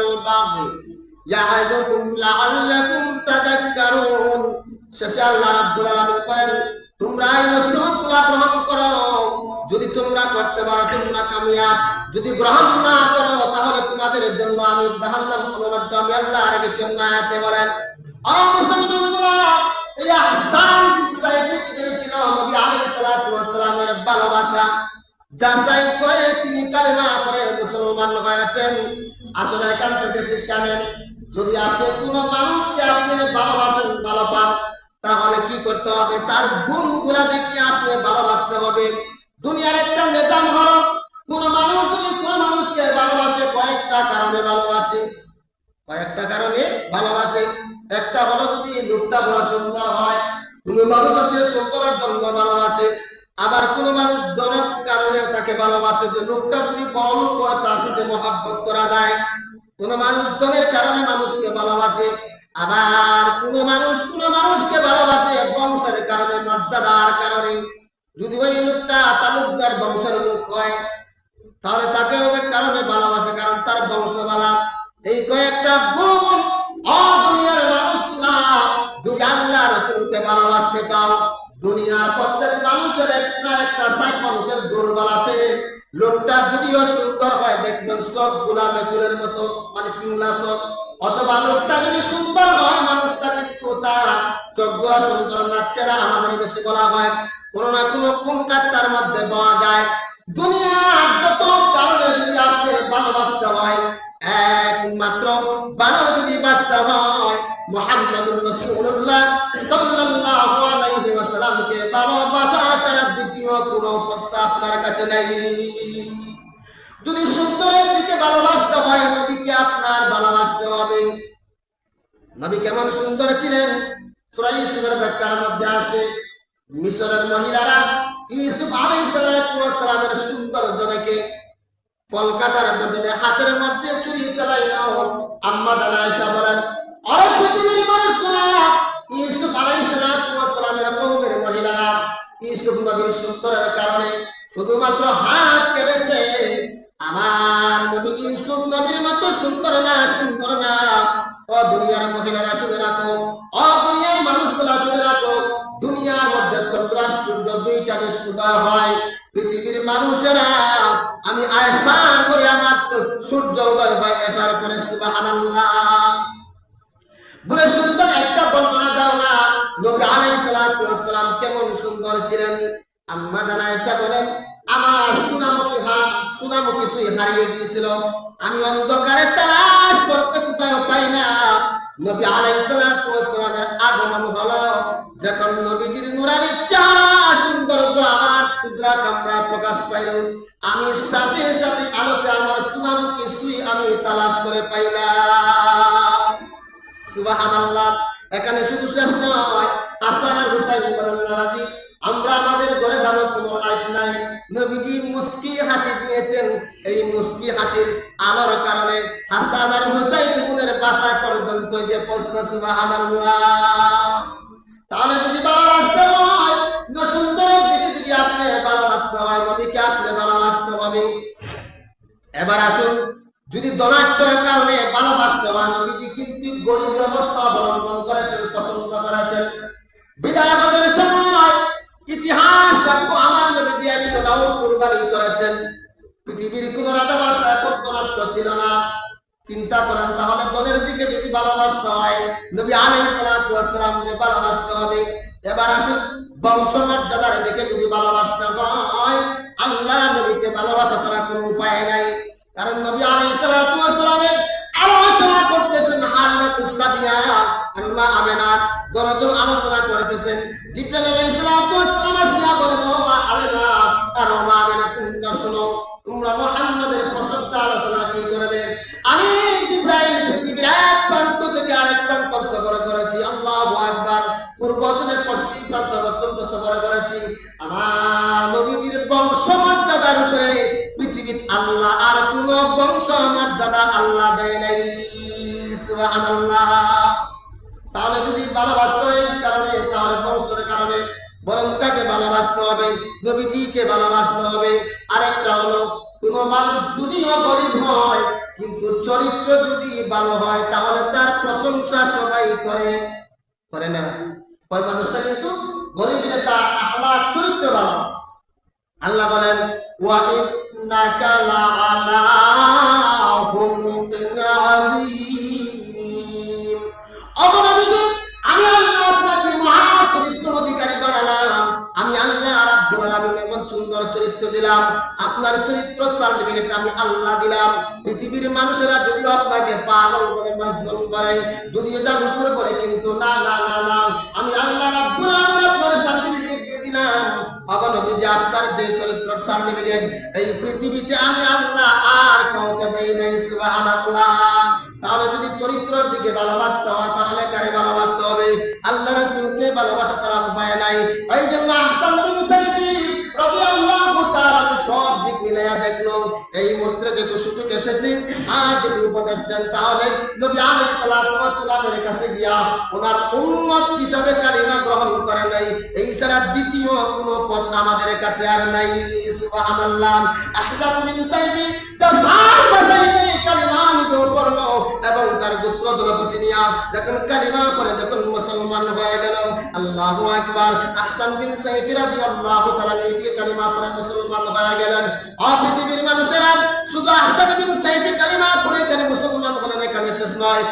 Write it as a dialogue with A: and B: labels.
A: البغي يعظكم لعلكم تذكرون শেষে আল্লাহ রাব্বুল আলামিন বলেন তোমরা এই নসিহতগুলো গ্রহণ করো যদি তোমরা করতে পারো তোমরা কামিয়াব যদি গ্রহণ না করো তাহলে তোমাদের জন্য আমি জাহান্নাম অনুমত আমি আল্লাহ রেখে জন্য আয়াতে বলেন ও মুসলমানরা এই আহসান সাইয়্যিদ ছিল নবী আলাইহিস সালাতু ওয়াস সালামের ভালোবাসা যাচাই করে তিনি কালেমা পড়ে মুসলমান হয়েছেন আসলে এখান থেকে শিক্ষা নেন যদি আপনি কোনো মানুষকে আপনি ভালোবাসেন ভালো পান তাহলে কি করতে হবে তার গুণগুলো দেখে আপনি ভালোবাসতে হবে দুনিয়ার একটা নিজাম হলো কোন মানুষ যদি কোন মানুষকে ভালোবাসে কয়েকটা কারণে ভালোবাসে একটা হলো যদি লোকটা বড় সুন্দর হয় কোন মানুষ আছে সুন্দরের জন্য ভালোবাসে আবার কোন মানুষ ধনের কারণে তাকে ভালোবাসে যে লোকটা যদি বড় লোক হয় তার সাথে মহব্বত করা যায় কোন মানুষ ধনের কারণে মানুষকে ভালোবাসে আবার কোন মানুষকে ভালোবাসে বংশের কারণে মর্যাদার কারণে যদি ওই লোকটা তালুকদার বংশের লোক হয় তাহলে তাকে অনেক কারণে ভালোবাসে কারণ তার বংশ ভালো এই কয়েকটা গুণ দুনিয়ার মানুষরা যদি আল্লাহ রাসূলকে ভালোবাসতে চাও দুনিয়ার প্রত্যেক মানুষের একটা সাইড মানুষের দুর্বল আছে লোকটা যদিও সুন্দর হয় দেখবেন সব গোলামে ফুলের মতো মানে পিংলা সব অথবা লোকটা যদি সুন্দর হয় মানুষটা কিন্তু তার চোখগুলো সুন্দর নাট্যেরা আমাদের দেশে বলা হয় কোন না কোন কুমকার তার মধ্যে পাওয়া যায় দুনিয়ার যত কারণে যদি আপনি ভালোবাসতে হয় একমাত্র ভালো যদি বাঁচতে হয় মুহাম্মদুর রাসূলুল্লাহ সাল্লাল্লাহু আলাইহি ওয়াসাল্লামকে ভালোবাসা ছাড়া দ্বিতীয় কোনো প্রস্তাব আপনার কাছে নেই যদি সুন্দরের দিকে ভালোবাসতে হয় নবীকে আপনার ভালোবাসতে হবে নবী কেমন সুন্দর ছিলেন সূরা ইউসুফের ব্যাখ্যার মধ্যে আসে মিশরের মহিলারা ইউসুফ আলাইহিস সালামের সৌন্দর্য দেখে ফল কাটার বদলে হাতের মধ্যে ছুরি চালাইলো আম্মা আয়েশা বলেন আর পৃথিবীর মানুষরা ইউসুফ আলাইহিস সালামের কওমের মহিলারা ইউসুফ নবীর সুন্দরের কারণে শুধুমাত্র হাত কেটেছে আমার নবী ইউসুফ নবীর মতো সুন্দর না ও দুনিয়ার মহিলারা শুনে রাখো ও দুনিয়ার মানুষগুলা শুনে রাখো দুনিয়ার মধ্যে চন্দ্র সূর্য দুইটা উদয় হয় পৃথিবীর মানুষেরা আমি আয়েশার করে আমার সূর্য উদয় হয় আয়েশার করে সুবহানাল্লাহ বলে সুন্দর একটা বর্ণনা দাও না নবী আলাইহিস সালাতু ওয়াস সালাম কেমন সুন্দর ছিলেন আম্মা আয়েশা বলেন আমার সুনামুখী সুই হারিয়ে গিয়েছিল আমি অন্ধকারে তালাশ করতে কোথাও পাই না নবী আলাইহিস সালাতু ওয়াস সালামের আগমন হলো যখন নবীজির নূরানী চেহারা সৌন্দর্য আমার কুদরা কামরা প্রকাশ পাইল আমি সাথে সাথে আলোতে আমার সুনামুখী সুই আমি তালাশ করে পাইলাম সুবহানাল্লাহ এখানে শুধু শেষ নয় হাসান আর হুসাইন বলেন নারাজি আমরা আমাদের ঘরে যাবো কোনো লাইট নাই নবীজি মুস্কি হাসি দিয়েছেন এই মুস্কি হাসির আলোর কারণে হাসান আর হুসাইনের বাসা পর্যন্ত যে প্রশ্ন সুবহানাল্লাহ তাহলে যদি ভালোবাসতে হয় সুন্দরের দিকে যদি আপনি ভালোবাসতে হয় নবীকে আপনি ভালোবাসতে হবে এবার আসুন যদি ধনাঢ্যের কারণে ভালোবাসতে হয় নবীজি কিন্তু গরিব অবস্থা অবলম্বন করেছেন পছন্দ করেছেন বিদায়ের সময় ইতিহাস আমার নবীজি 100টা উট কুরবানি করেছেন পৃথিবীর কোন রাজা বাদশা কত ধনাঢ্য ছিল না চিন্তা করেন তাহলে ধনের দিকে যদি ভালোবাসতে হয় নবী আলাইহিস সালাতু ওয়াস সালামকে ভালোবাসতে হবে এবার আসুন বংশমর্যাদার দিকে যদি ভালোবাসতে হয় আল্লাহ নবীকে ভালোবাসা ছাড়া কোনো উপায় নাই কারণ নবী আলাইহিস সালাতু ওয়াস সালামের আলোচনা করতেছেন হালিমাতুস সাদিয়া আম্মা আমেনা দরজন আলোচনা করতেছেন জিবরাইল আলাইহিস সালাতু ওয়াস সালাম আসিয়া বলেন ও মা আমেনা আর মা আমেনা তোমরা শুনো তোমরা মুহাম্মাদের প্রশংসা আলোচনা কি করবে আমি জিবরাইল পৃথিবীর এক প্রান্ত থেকে আরেক প্রান্ত সফর করেছি আল্লাহু আকবার পূর্ব থেকে পশ্চিম প্রান্ত পর্যন্ত সফর করেছি আমার নবীর বংশমর্যাদার উপরে পৃথিবীতে আল্লাহ আর কোন বংশমর্যাদা আল্লাহ দেয় নাই সুবহানাল্লাহ তাহলে যদি ভালোবাসতে হয় কারণে তাহলে বংশের কারণে বরং তাকে ভালোবাসতে হবে নবীজিকে ভালোবাসতে হবে আরেকটা হলো কোন মানুষ যদিও গরিব হয় কিন্তু চরিত্র যদি ভালো হয় তাহলে তার প্রশংসা সবাই করে না। ওই মানুষটা কিন্তু গরিব যে তার আখলাক চরিত্র ভালো। আল্লাহ বলেন ওয়া ইন্নাকা লাআলা খুলুকিন আযীম। অবনবীজি, আমি আল্লাহ আপনাকে মহা চরিত্র অধিকারী বানালাম। আমি আল্লাহ রাব্বুল আলামিন এমন সুন্দর চরিত্র দিলাম, আপনার চরিত্র সার্টিফিকেট আমি আল্লাহ দিলাম। পৃথিবীর মানুষেরা যদি আপনাকে পাগল বলে, মাজনুন বলে, যদি জাদু করে বলে, কিন্তু না না না না, আমি আল্লাহ রাব্বুল আলামিন আপনার সার্টিফিকেট দিয়ে দিলাম। অবনবীজি, আপনার যে চরিত্র সার্টিফিকেট এই পৃথিবীতে আমি আল্লাহ আর কাউকে দেই নাই। সুবহানাল্লাহ। তাহলে যদি চরিত্রের দিকে ভালোবাসতে হয় তাহলে কারে ভালোবাসতে হবে? আল্লাহ রাসূলকে ভালোবাসা ছাড়া উপায় নাই। এই জন্য হাসান বিন সাইফি রাদিয়াল্লাহু তাআলা সব দিক মিলাইয়া দেখলো, এই মুহূর্তে যেহেতু সুযোগ এসেছে, আর যদি উপদেশ দেন তাহলে নবী আলাইহিস সালাতু ওয়াস সালামের কাছে গিয়া ওনার উম্মত হিসাবে কালিমা গ্রহণ করে নাই। এই ছাড়া দ্বিতীয় কোনো পথ আমাদের কাছে আর নাই। সুবহানাল্লাহ। হাসান বিন সাইফি তাসার বাসাইতে কালিমা নিয়ে পড়লো এবং তার গোত্র দলপতি নিয়া যখন কালিমা পড়ে যখন মুসলমান হয়ে গেল। আল্লাহু আকবার। হাসান বিন সাইফি রাদিয়াল্লাহু তাআলা নিজে কালিমা পড়ে মুসলমান হয়ে গেলেন। পৃথিবীর মানুষেরা শুধু হাসান বিন সাইফি কালিমা পড়ে মুসলমান হলেন এখানে শেষ নয়।